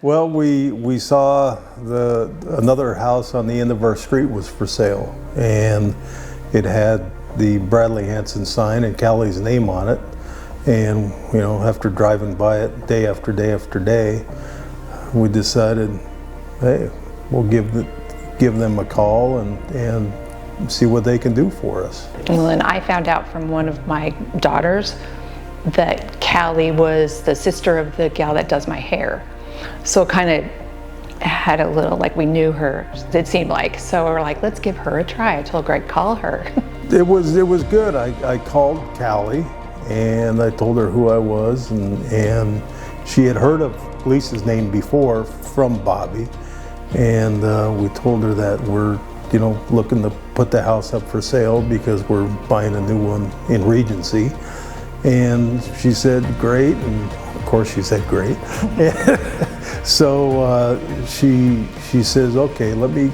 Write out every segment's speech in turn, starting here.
Well, we saw another house on the end of our street was for sale, and it had the Bradley Hanson sign and Callie's name on it. And after driving by it day after day after day, we decided, hey, we'll give them a call and see what they can do for us. Well, and I found out from one of my daughters that Callie was the sister of the gal that does my hair. So it kind of had a little, like, we knew her, it seemed like. So we were like, let's give her a try. I told Greg, call her. It was good. I called Callie and I told her who I was, and she had heard of Lisa's name before from Bobby. And we told her that we're looking to put the house up for sale because we're buying a new one in Regency. And she said, great, and of course she said great. So she says, okay, let me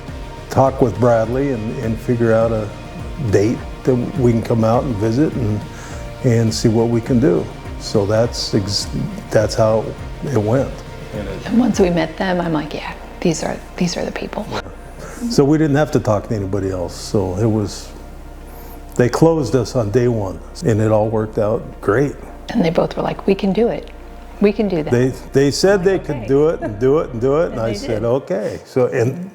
talk with Bradley and figure out a date that we can come out and visit and see what we can do. So that's how it went. And once we met them, I'm like, yeah, these are the people. So we didn't have to talk to anybody else. So they closed us on day one, and it all worked out great. And they both were like, we can do it. We can do that. They said they could do it and do it and do it, and I said, okay. So, and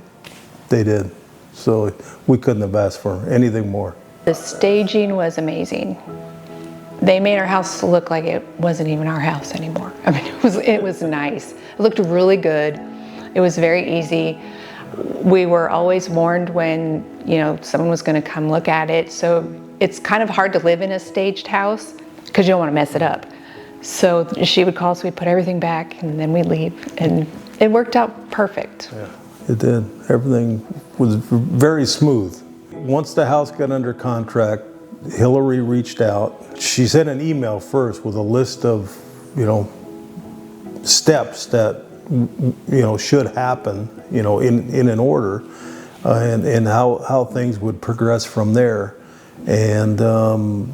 they did. So we couldn't have asked for anything more. The staging was amazing. They made our house look like it wasn't even our house anymore. I mean, it was nice. It looked really good. It was very easy. We were always warned when, someone was going to come look at it. So it's kind of hard to live in a staged house because you don't want to mess it up. So she would call us, we'd put everything back, and then we'd leave. And it worked out perfect. Yeah, it did. Everything was very smooth. Once the house got under contract, Hillary reached out. She sent an email first with a list of, steps that, should happen, in an order, and how things would progress from there. And lo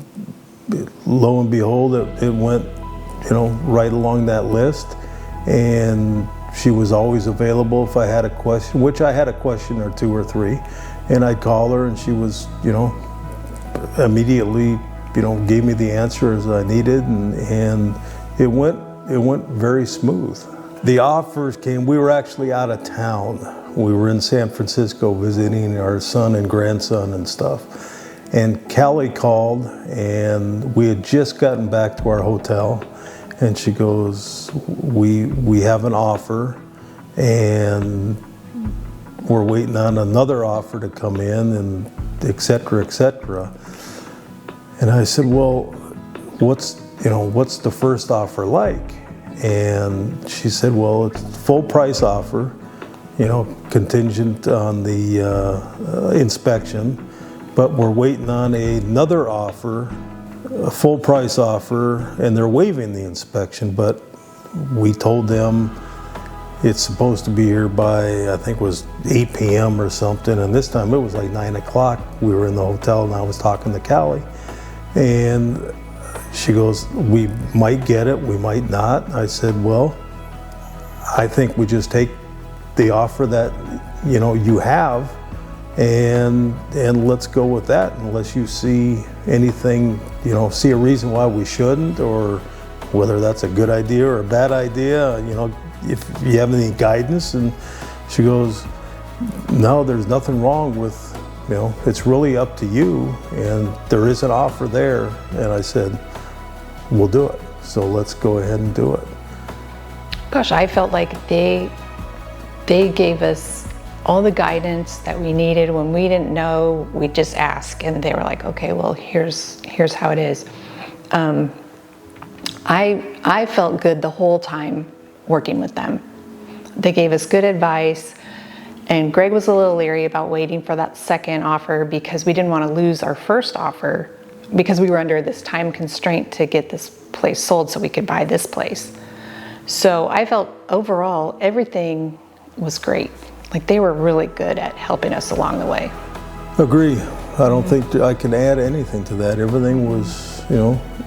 and behold, it went, right along that list. And she was always available if I had a question, which I had a question or two or three, and I'd call her, and she was, immediately, gave me the answers I needed, and it went very smooth. The offers came, we were actually out of town. We were in San Francisco visiting our son and grandson and stuff. And Callie called, and we had just gotten back to our hotel, and she goes, we have an offer, and we're waiting on another offer to come in, and et cetera, et cetera. And I said, well, what's the first offer like? And she said, well, it's a full price offer, contingent on the inspection, but we're waiting on another offer, a full price offer, and they're waiving the inspection. But we told them it's supposed to be here by, I think it was 8 p.m. or something, and this time it was like 9 o'clock. We were in the hotel, and I was talking to Callie, and she goes, we might get it, we might not. I said, well, I think we just take the offer that you have, and let's go with that, unless you see anything, see a reason why we shouldn't, or whether that's a good idea or a bad idea, if you have any guidance. And she goes, no, there's nothing wrong with, it's really up to you, and there is an offer there. And I said, we'll do it. So let's go ahead and do it. Gosh, I felt like they gave us all the guidance that we needed. When we didn't know, we'd just ask, and they were like, okay, well, here's how it is. I felt good the whole time working with them. They gave us good advice, and Greg was a little leery about waiting for that second offer because we didn't want to lose our first offer, because we were under this time constraint to get this place sold so we could buy this place. So I felt overall everything was great. Like, they were really good at helping us along the way. Agree. I don't think I can add anything to that. Everything was,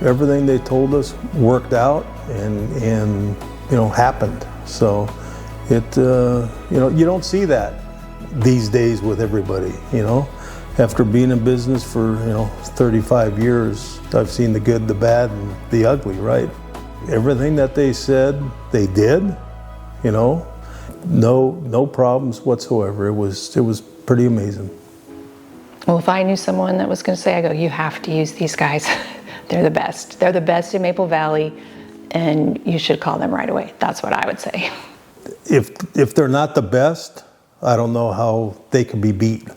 everything they told us worked out and happened. So You don't see that these days with everybody, After being in business for, 35 years, I've seen the good, the bad, and the ugly, right? Everything that they said, they did, No problems whatsoever. It was pretty amazing. Well, if I knew someone that was going to say, I go, you have to use these guys. They're the best. They're the best in Maple Valley, and you should call them right away. That's what I would say. If they're not the best, I don't know how they can be beat.